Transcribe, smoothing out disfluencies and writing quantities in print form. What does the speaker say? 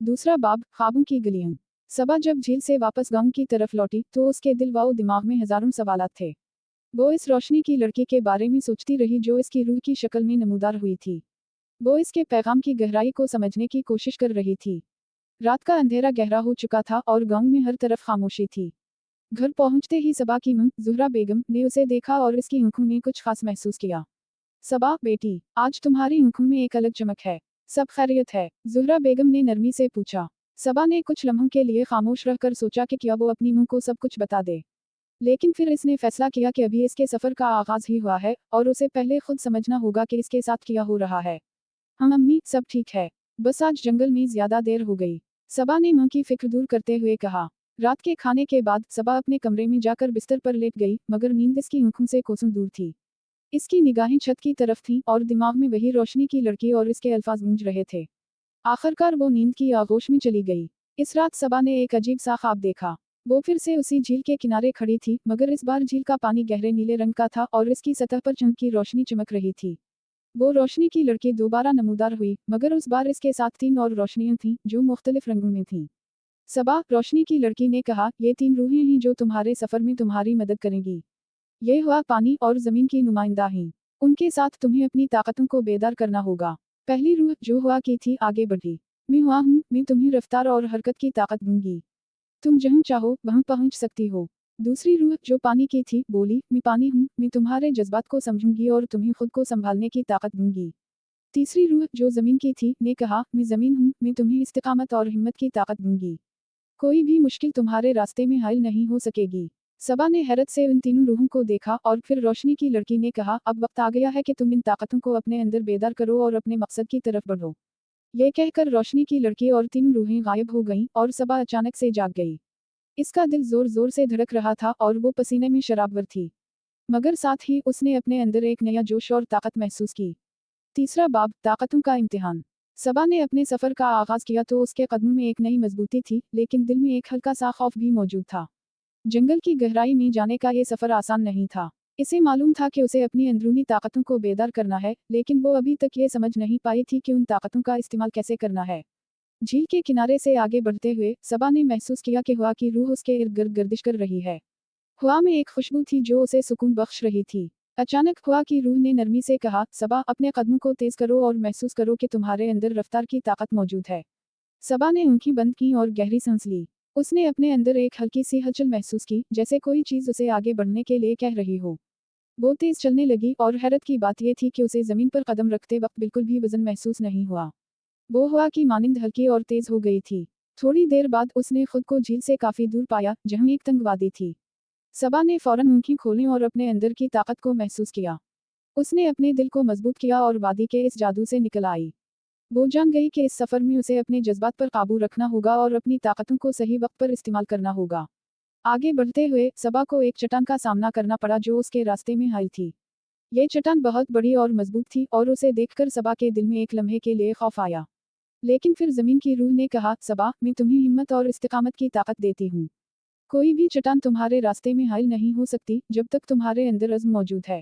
दूसरा बाब, ख्वाबों की गलियां। सबा जब झील से वापस गांव की तरफ लौटी तो उसके दिल व दिमाग में हजारों सवालात थे। वो इस रोशनी की लड़की के बारे में सोचती रही जो इसकी रूह की शक्ल में नमूदार हुई थी। वो इसके पैगाम की गहराई को समझने की कोशिश कर रही थी। रात का अंधेरा गहरा हो चुका था और गांव में हर तरफ खामोशी थी। घर पहुंचते ही सबा की मां, ज़ुहरा बेगम, ने उसे देखा और इसकी आंखों में कुछ खास महसूस किया। सबा बेटी, आज तुम्हारी आंखों में एक अलग चमक है। सब खैरियत है? ज़ुहरा बेगम ने नरमी से पूछा। सबा ने कुछ लम्हों के लिए खामोश रहकर सोचा कि क्या वो अपनी मां को सब कुछ बता दे। लेकिन फिर इसने फैसला किया कि अभी इसके सफर का आगाज ही हुआ है और उसे पहले खुद समझना होगा कि इसके साथ क्या हो रहा है। हाँ अम्मी, सब ठीक है। बस आज जंगल में ज्यादा देर हो गई। सबा ने मां की फिक्र दूर करते हुए कहा। रात के खाने के बाद सबा अपने कमरे में जाकर बिस्तर पर लेट गई, मगर नींद इसकी आंखों से कोसों दूर थी। इसकी निगाहें छत की तरफ थीं और दिमाग में वही रोशनी की लड़की और इसके अल्फाज गूंज रहे थे। आखिरकार वो नींद की आगोश में चली गई। इस रात सबा ने एक अजीब सा ख्वाब देखा। वो फिर से उसी झील के किनारे खड़ी थी, मगर इस बार झील का पानी गहरे नीले रंग का था और इसकी सतह पर चंद की रोशनी चमक रही थी। वो रोशनी की लड़की दोबारा नमूदार हुई, मगर उस बार इसके साथ 3 और रोशनियां थीं, जो मुख्तलिफ रंगों में थीं। सबा, रोशनी की लड़की ने कहा, ये 3 रूहें हैं जो तुम्हारे सफर में तुम्हारी मदद करेंगी। ये हवा, पानी और जमीन की नुमाइंदा हैं। उनके साथ तुम्हें अपनी ताकतों को बेदार करना होगा। पहली रूह, जो हवा की थी, आगे बढ़ी। मैं हुआ हूँ, मैं तुम्हें रफ्तार और हरकत की ताकत दूंगी। तुम जहाँ चाहो वहाँ पहुँच सकती हो। दूसरी रूह, जो पानी की थी, बोली, मैं पानी हूँ, मैं तुम्हारे जज्बात को समझूंगी और तुम्हें खुद को संभालने की ताकत दूंगी। तीसरी रूह, जो जमीन की थी, ने कहा, मैं जमीन हूँ, मैं तुम्हें इस्तिकामत और हिम्मत की ताकत दूंगी। कोई भी मुश्किल तुम्हारे रास्ते में हायल नहीं हो सकेगी। सबा ने हैरत से उन तीनों रूहों को देखा और फिर रोशनी की लड़की ने कहा, अब वक्त आ गया है कि तुम इन ताकतों को अपने अंदर बेदार करो और अपने मकसद की तरफ बढ़ो। ये कहकर रोशनी की लड़की और तीनों रूहें गायब हो गईं और सबा अचानक से जाग गई। इसका दिल जोर जोर से धड़क रहा था और वो पसीने में शराबवर थी। मगर साथ ही उसने अपने अंदर एक नया जोश और ताकत महसूस की। तीसरा बाब, ताकतों का इम्तिहान। सबा ने अपने सफर का आगाज किया तो उसके कदमों में एक नई मजबूती थी, लेकिन दिल में एक हल्का सा खौफ भी मौजूद था। जंगल की गहराई में जाने का ये सफर आसान नहीं था। इसे मालूम था कि उसे अपनी अंदरूनी ताकतों को बेदार करना है, लेकिन वो अभी तक ये समझ नहीं पाई थी कि उन ताकतों का इस्तेमाल कैसे करना है। झील के किनारे से आगे बढ़ते हुए सबा ने महसूस किया कि हवा की रूह उसके इर्द गिर्द गर्दिश कर रही है। हवा में एक खुशबू थी जो उसे सुकून बख्श रही थी। अचानक हवा की रूह ने नरमी से कहा, सबा, अपने कदमों को तेज करो और महसूस करो कि तुम्हारे अंदर रफ्तार की ताकत मौजूद है। सबा ने आंखें बंद की और गहरी सांस ली। उसने अपने अंदर एक हल्की सी हलचल महसूस की, जैसे कोई चीज उसे आगे बढ़ने के लिए कह रही हो। वो तेज चलने लगी और हैरत की बात यह थी कि उसे जमीन पर कदम रखते वक्त बिल्कुल भी वजन महसूस नहीं हुआ। वो हवा की मानिंद हल्की और तेज हो गई थी। थोड़ी देर बाद उसने खुद को झील से काफी दूर पाया, जहाँ एक तंग वादी थी। सबा ने फौरन आंखें खोलीं और अपने अंदर की ताकत को महसूस किया। उसने अपने दिल को मजबूत किया और वादी के इस जादू से निकल आई। वो जान गई कि इस सफर में उसे अपने जज्बात पर काबू रखना होगा और अपनी ताकतों को सही वक्त पर इस्तेमाल करना होगा। आगे बढ़ते हुए सबा को एक चट्टान का सामना करना पड़ा जो उसके रास्ते में हायल थी। ये चट्टान बहुत बड़ी और मजबूत थी और उसे देखकर सबा के दिल में एक लम्हे के लिए खौफ आया। लेकिन फिर जमीन की रूह ने कहा, सबा, मैं तुम्हें हिम्मत और इस्तिकामत की ताकत देती हूँ। कोई भी चट्टान तुम्हारे रास्ते में हायल नहीं हो सकती, जब तक तुम्हारे अंदर अज़्म मौजूद है।